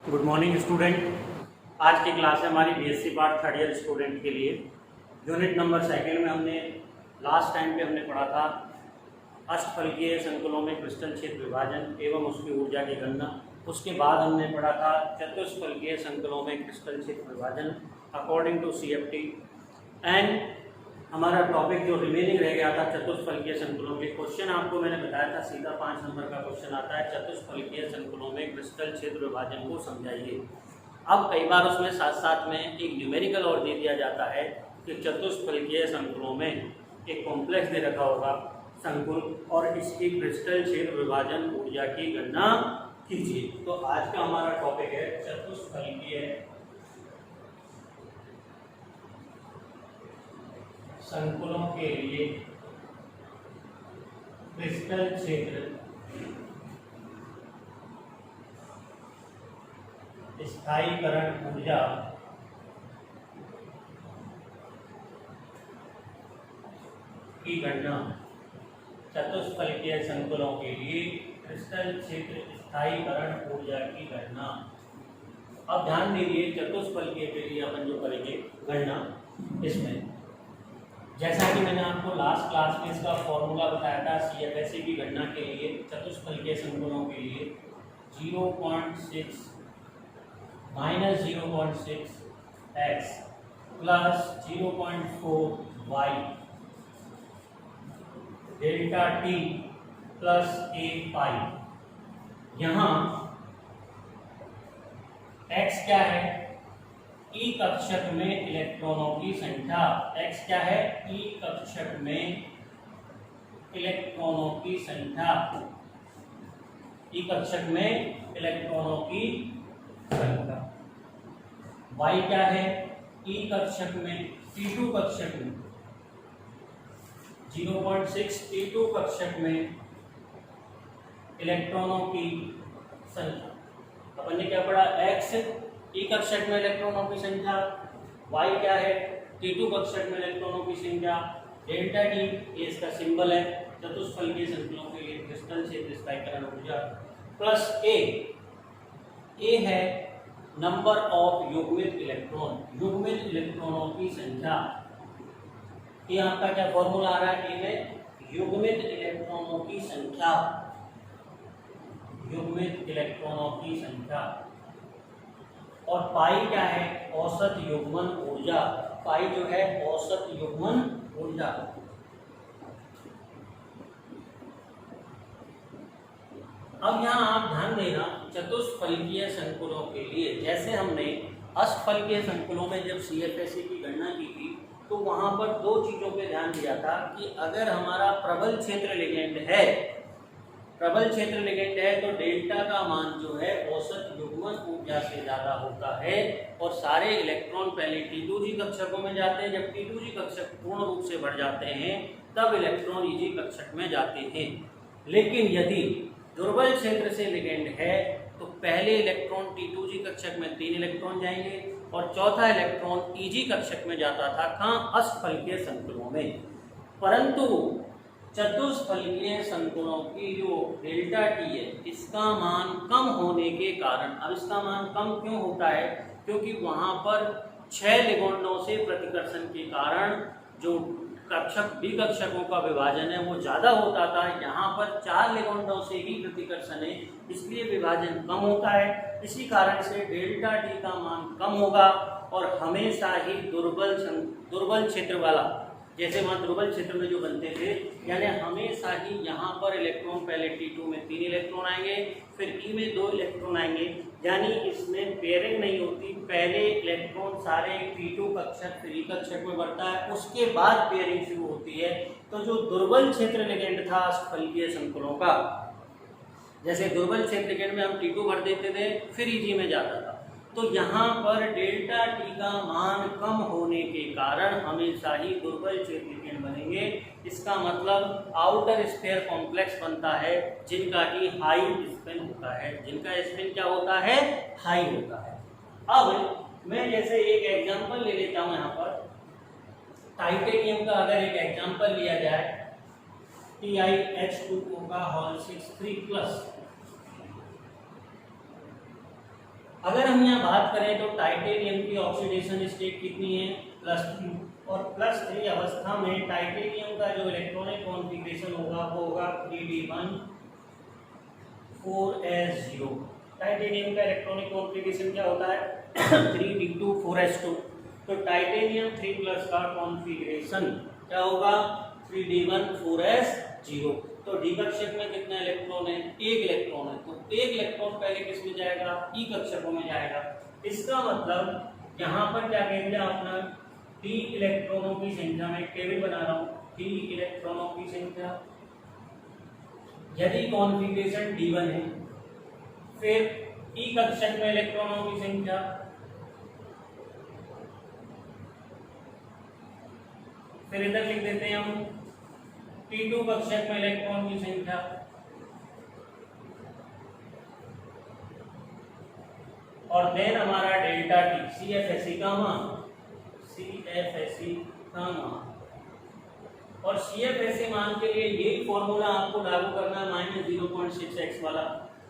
Good morning student. आज की class है हमारी BSc part third year student के लिए। यूनिट नंबर सेकंड में हमने लास्ट टाइम पे हमने पढ़ा था अष्टफलकीय संकुलों में क्रिस्टल क्षेत्र विभाजन एवं उसकी ऊर्जा की गणना। उसके बाद हमने पढ़ा था चतुष्फलकीय संकुलों में क्रिस्टल क्षेत्र विभाजन अकॉर्डिंग टू CFT। एंड हमारा टॉपिक जो रिमेनिंग रह गया था चतुष्फलकीय संकुलों के क्वेश्चन आपको मैंने बताया था, सीधा 5 नंबर का क्वेश्चन आता है, चतुष्फलकीय संकुलों में क्रिस्टल क्षेत्र विभाजन को समझाइए। अब कई बार उसमें साथ साथ में एक न्यूमेरिकल और दे दिया जाता है कि चतुष्फलकीय संकुलों में एक कॉम्प्लेक्स दे रखा होगा संकुल और इसकी क्रिस्टल क्षेत्र विभाजन ऊर्जा की गणना कीजिए। तो आज का हमारा टॉपिक है चतुष्फलकीय संकुलों के लिए क्रिस्टल क्षेत्र स्थायीकरण ऊर्जा की गणना। चतुष्फलकीय संकुलों के लिए क्रिस्टल क्षेत्र स्थायीकरण ऊर्जा की गणना। अब ध्यान दीजिए, चतुष्फलकीय के लिए अपन जो करेंगे गणना, इसमें जैसा कि मैंने आपको लास्ट क्लास में इसका फॉर्मूला बताया था CFSE की गणना के लिए चतुष्फलकीय संकुलों के लिए 0.6 minus 0.6 x plus 0.4 y delta t plus a पाई। यहाँ x क्या है? ई कक्षक में इलेक्ट्रॉनों की संख्या। x क्या है? ई कक्षक में इलेक्ट्रॉनों की संख्या। ई कक्षक में इलेक्ट्रॉनों की संख्या। y क्या है? ई कक्षक में T2 कक्षक में 0.6 T2 कक्षक में इलेक्ट्रॉनों की संख्या। अपन ने क्या पढ़ा? x ई कक्षक में इलेक्ट्रॉनों की संख्या, y क्या है? T2 कक्षक में इलेक्ट्रॉनों की संख्या, डेल्टा टी ये इसका सिंबल है चतुष्फलकीय संकुलों के लिए क्रिस्टल क्षेत्र स्थायीकरण ऊर्जा, प्लस a है नंबर ऑफ युग्मित इलेक्ट्रॉन, युग्मित इलेक्ट्रॉनों की संख्या। ये आपका क्या फॉर्मूला आ रहा है? a में युग्मित इलेक्ट्रॉनों की संख्या, युग्मित इलेक्ट्रॉनों की संख्या। और पाई क्या है? औसत युग्मन ऊर्जा। पाई जो है औसत युग्मन ऊर्जा। अब यहाँ आप ध्यान देना, चतुष्फलकीय संकुलों के लिए जैसे हमने अष्टफलकीय संकुलों में जब CFSE की गणना की थी तो वहां पर दो चीजों पे ध्यान दिया था कि अगर हमारा प्रबल क्षेत्र लिगेंड है, प्रबल क्षेत्र लिगेंड है तो डेल्टा का मान जो है औसत युग्मन ऊर्जा से ज्यादा होता है और सारे इलेक्ट्रॉन पहले T2G कक्षकों में जाते हैं। जब T2G कक्षक पूर्ण रूप से बढ़ जाते हैं तब इलेक्ट्रॉन EG कक्षक में जाते हैं। लेकिन यदि दुर्बल क्षेत्र से लिगेंड है तो पहले इलेक्ट्रॉन T2G कक्षक में 3 इलेक्ट्रॉन जाएंगे और चौथा इलेक्ट्रॉन EG कक्षक में जाता था। कहाँ? अष्टफलकीय संकुलों में। परंतु चतुष्फलकीय संकुलों की जो डेल्टा टी है इसका मान कम होने के कारण, अब इसका मान कम क्यों होता है? क्योंकि वहां पर 6 लिगेंडों से प्रतिकर्षण के कारण जो कक्षक कक्षकों का विभाजन है वो ज्यादा होता था। यहाँ पर 4 लिगेंडों से ही प्रतिकर्षण है, इसलिए विभाजन कम होता है। इसी कारण से डेल्टा टी का मान कम होगा और हमेशा ही दुर्बल क्षेत्र वाला, जैसे वहाँ दुर्बल क्षेत्र में जो बनते थे, यानी हमेशा ही यहाँ पर इलेक्ट्रॉन पहले T2 में 3 इलेक्ट्रॉन आएंगे, फिर E में 2 इलेक्ट्रॉन आएंगे, यानी इसमें पेयरिंग नहीं होती। पहले इलेक्ट्रॉन सारे T2 कक्षक फिर E कक्षक में बढ़ता है, उसके बाद पेयरिंग शुरू होती है। तो जो दुर्बल क्षेत्र लिगेंड था अष्टफलकीय संकुलों का, जैसे दुर्बल क्षेत्र लिगेंड में हम T2 भर देते थे फिर EG में जाता था, तो यहाँ पर डेल्टा टी का मान कम होने के कारण हमेशा ही दुर्बल क्षेत्र लिगेंड बनेंगे। इसका मतलब आउटर स्फीयर कॉम्प्लेक्स बनता है जिनका कि हाई स्पिन होता है, जिनका स्पिन क्या होता है? हाई होता है। अब मैं जैसे एक एग्जांपल ले लेता हूँ, यहाँ पर टाइटेनियम का अगर एक एग्जांपल लिया जाए TiH2O का होल 6 3+, अगर हम यहाँ बात करें तो टाइटेनियम की ऑक्सीडेशन स्टेट कितनी है, +3, और +3 अवस्था में टाइटेनियम का जो इलेक्ट्रॉनिक कॉन्फ़िगरेशन होगा वो होगा 3d1 4s0। टाइटेनियम का इलेक्ट्रॉनिक कॉन्फ़िगरेशन क्या होता है 3d2 4s2। तो टाइटेनियम 3+ का कॉन्फ़िगरेशन क्या होगा 3d1 4s0। तो डी कक्षक में कितना इलेक्ट्रॉन है, एक इलेक्ट्रॉन है, तो एक इलेक्ट्रॉन पहले किस में जाएगा, ई कक्षकों में जाएगा। इसका मतलब यहाँ पर क्या कहेंगे अपना टी इलेक्ट्रॉनों की संख्या में टेबल बना रहा हूँ, टी इलेक्ट्रॉनों की संख्या, यदि कॉन्फ़िगरेशन d1 है, फिर ई कक्षक में इलेक्ट्रॉनों की संख्या, फिर इधर लिख देते हैं हम T2 कक्षक में इलेक्ट्रॉन की संख्या, और देन हमारा डेल्टा टी CFSE का मान, CFSE का मान। और CFSE मान के लिए यही फॉर्मूला आपको लागू करना है -0.6x वाला।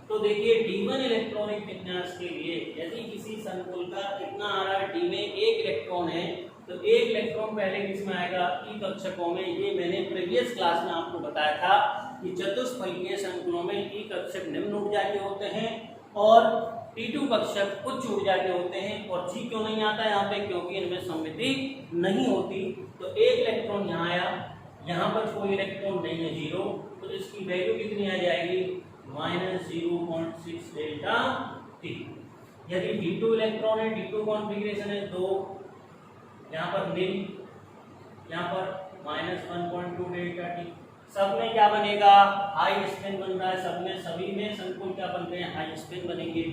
तो देखिए D1 इलेक्ट्रॉनिक विन्यास के लिए यदि किसी संकुल का कितना आ रहा है, D में एक इलेक्ट्रॉन है, तो एक इलेक्ट्रॉन पहले किसमें आएगा, ई कक्षकों में। ये मैंने प्रीवियस क्लास में आपको बताया था कि चतुष्फलकीय संकुलों में ई कक्षक निम्न ऊर्जा के होते हैं और T2 कक्षक उच्च ऊर्जा के होते हैं। और G क्यों नहीं आता यहाँ पे, क्योंकि इनमें सममिति नहीं होती। तो एक इलेक्ट्रॉन यहाँ आया, यहाँ पर कोई इलेक्ट्रॉन नहीं है 0, तो इसकी वैल्यू कितनी आ जाएगी -0.6 डेल्टा टी। यदि D2 इलेक्ट्रॉन है, D2 कॉन्फ़िगरेशन है 2, यहाँ पर निल, यहाँ पर -1.2 डेल्टा टी। सब में क्या बनेगा, हाई स्पिन बन रहा है, सब में, सभी में संकुल क्या बनते हैं, हाई स्पिन बनेंगे,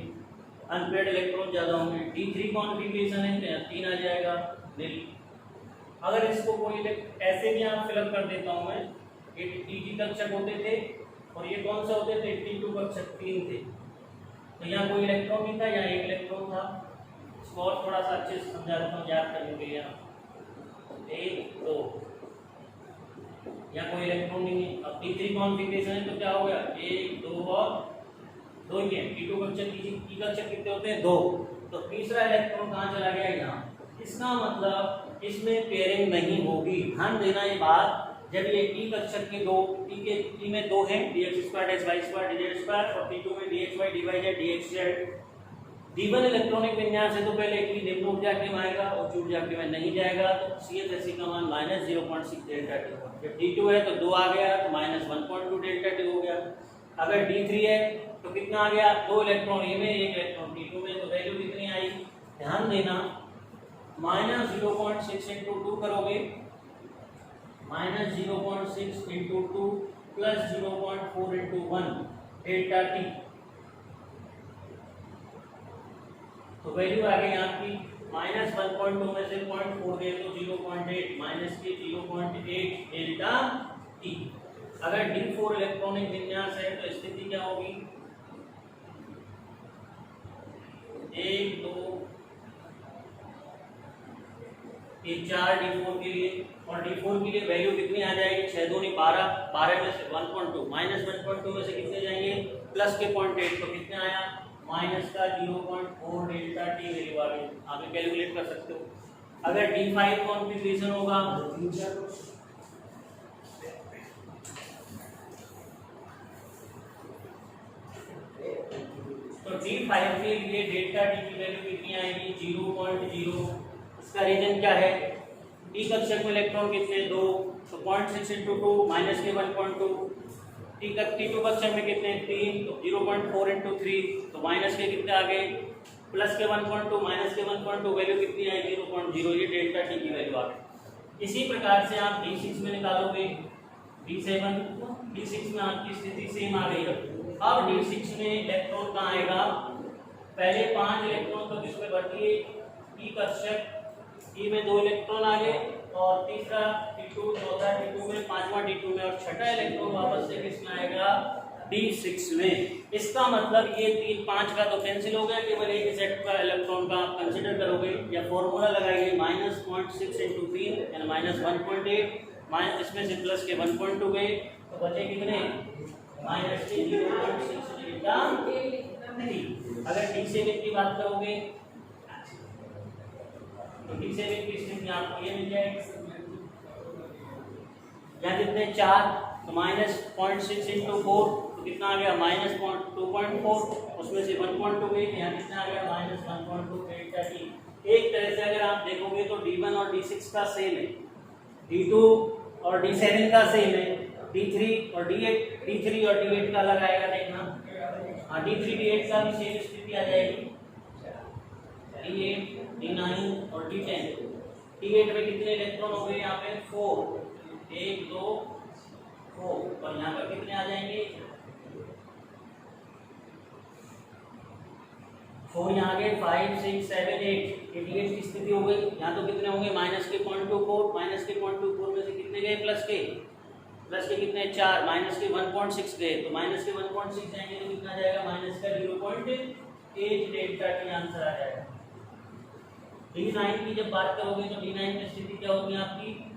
अनपेड इलेक्ट्रॉन ज्यादा होंगे। D3 कॉन्फ़िगरेशन है तो यहाँ 3 आ जाएगा, निल। अगर इसको कोई ऐसे भी यहाँ फिलअप कर देता हूँ मैं, ये T कक्षक होते थे और ये कौन से होते थे, T2 कक्षक 3 थे, तो यहाँ कोई इलेक्ट्रॉन नहीं था, यहाँ एक इलेक्ट्रॉन था। इसको और थोड़ा सा अच्छे से समझा देता हूँ याद करने के लिए। 1 2, यहाँ कोई इलेक्ट्रॉन नहीं है। अब T3 कॉन्फ़िगरेशन है तो क्या हो गया, 1 2 और 2 ही है। T2 कक्षक की कक्षक कितने होते हैं, 2, तो तीसरा इलेक्ट्रॉन कहाँ चला गया, यहाँ। इसका मतलब इसमें पेयरिंग नहीं होगी। ध्यान देना ये बात, जब ये ई कक्षक के दो, टी में 2 है, dx² sy² dz² और T2 में dxy dyz dxz। D1 electronic विन्यास है तो पहले की निम्न ऊर्जा के में आएगा और उच्च ऊर्जा के में नहीं जाएगा, तो CFSE का मान -0.6 डेल्टा टी होगा। जब D2 है तो 2 आ गया तो -1.2 डेल्टा टी हो गया। अगर D3 है तो कितना आ गया, 2 इलेक्ट्रॉन ए में, 1 इलेक्ट्रॉन T2 में, तो वैल्यू कितनी आई, ध्यान देना, -0.6 × 2 करोगे, -0.6 × 2 + 0.4 × 1 डेल्टा टी, तो वैल्यू आ गई आपकी -1.2 में से 0.4 गए तो 0.8 माइनस के 0.8 डेल्टा टी। अगर D4 इलेक्ट्रॉनिक विन्यास है तो स्थिति क्या होगी, 1 2 ये 4 D4 के लिए, और D4 के लिए वैल्यू कितनी आ जाएगी, 6 2 12, 12 में से 1.2 -1.2 में से कितने जाएंगे, प्लस के 0.8, तो कितने आया, माइनस का 0.4 डेल्टा टी वैल्यू आ गई। आप कैलकुलेट कर सकते हो। अगर D5 कॉन्फ़िगरेशन होगा तो D5 के लिए डेल्टा टी की वैल्यू कितनी आएगी, 0.0। इसका रीजन क्या है, ई कक्षक में इलेक्ट्रॉन कितने, 2, तो 0.6 × 2 माइनस के 1.2। T2 कक्षक में कितने, 3, तो 0.4 × 3, तो माइनस के कितने आ गए, प्लस के 1.2 माइनस के 1.2, वैल्यू कितनी आई, 0.0। ये डेल्टा टी की वैल्यू आ गई। इसी प्रकार से आप D6 में निकालोगे, D7, D6 में आपकी स्थिति सेम आ गई। अब D6 में इलेक्ट्रॉन कहाँ आएगा, पहले 5 इलेक्ट्रॉन तो किसमें भर्ती है, ई कक्षक, ई में 2 इलेक्ट्रॉन आ गए, और तीसरा T2, चौथा T2 में, पांचवा D2 में, और छठा इलेक्ट्रॉन वापस से किसमें आएगा, D6 में। इसका मतलब ये 3 5 का तो कैंसिल हो गया, केवल एक सेट का इलेक्ट्रॉन का आप कंसीडर करोगे, या फॉर्मूला लगाइए -0.6 × 3 यानी -1.8, माइनस इसमें से प्लस के 1.2 गए, तो बचे कितने, -0.6 डेल्टा अगर D7 की बात करोगे तो D7 की स्थिति आपको ये मिल जाएगी, यहाँ कितने 4 तो -0.6 इंटू 4 तो कितना आ गया -2.4, उसमें से 1.28 यहाँ कितना आ गया -1.2 डेल्टा टी। एक तरह से अगर आप देखोगे तो D1 और D6 का सेम है, D2 और D7 का सेम है, D3 और D8 का अलग आएगा देखना। हाँ D3 D8 का भी सेम स्थिति आ जाएगी, D8 D9 और D10। D8 में कितने इलेक्ट्रॉन हो गए यहाँ पे 4, 1 2 4 और यहाँ पर कितने आ जाएंगे 4, यहाँ के 5 6 7 8। D8 की स्थिति हो गई, यहाँ तो कितने होंगे -0.24 में से कितने गए प्लस के कितने 4, -1.6 गए तो -1.6 जाएंगे तो कितना जाएगा -0.8 डेल्टा टी आंसर आ जाएगा। D9 की जब बात करोगे तो D9 की स्थिति क्या होगी आपकी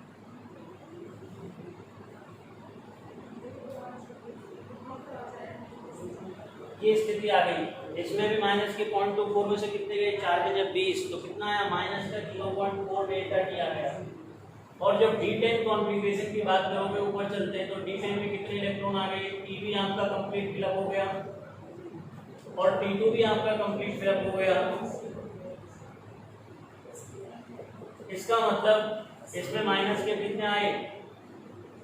ये स्थिति आ गई, इसमें भी -0.24 में से कितने गए 4 के जब 20 तो कितना आया -0.4 डेल्टा टी आ गया। और जब D10 कॉन्फ़िगरेशन की बात करोगे ऊपर चलते हैं तो D10 में कितने इलेक्ट्रॉन आ गए, T भी आपका कंप्लीट फिलअप हो गया और T2 भी आपका कंप्लीट फिलअप हो गया। इसका मतलब इसमें माइनस के कितने आए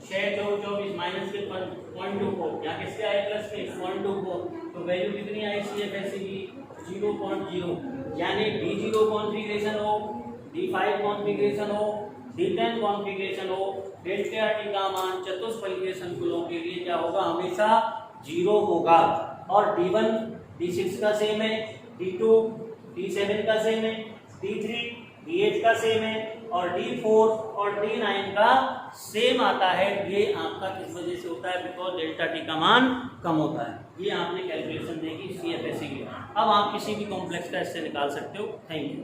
6 2 24 माइनस के 0.24, यहाँ किसके आए प्लस के 0.24 तो वैल्यू कितनी आई CFSE की 0.0, यानी D0 कॉन्फ़िगरेशन हो, D5 कॉन्फ़िगरेशन हो, D10 कॉन्फ़िगरेशन हो, डेल्टा टी का मान चतुष्फलकीय संकुलों के लिए क्या होगा हमेशा 0 होगा। और D1 D6 का सेम है, D2 D7 का सेम है, D3 D8 का सेम है और D4 और D9 का सेम आता है। ये आपका किस वजह से होता है, बिकॉज डेल्टा टी का मान कम होता है। ये आपने कैलकुलेशन देखी CFSE की। अब आप किसी भी कॉम्प्लेक्स का इससे निकाल सकते हो। Thank you.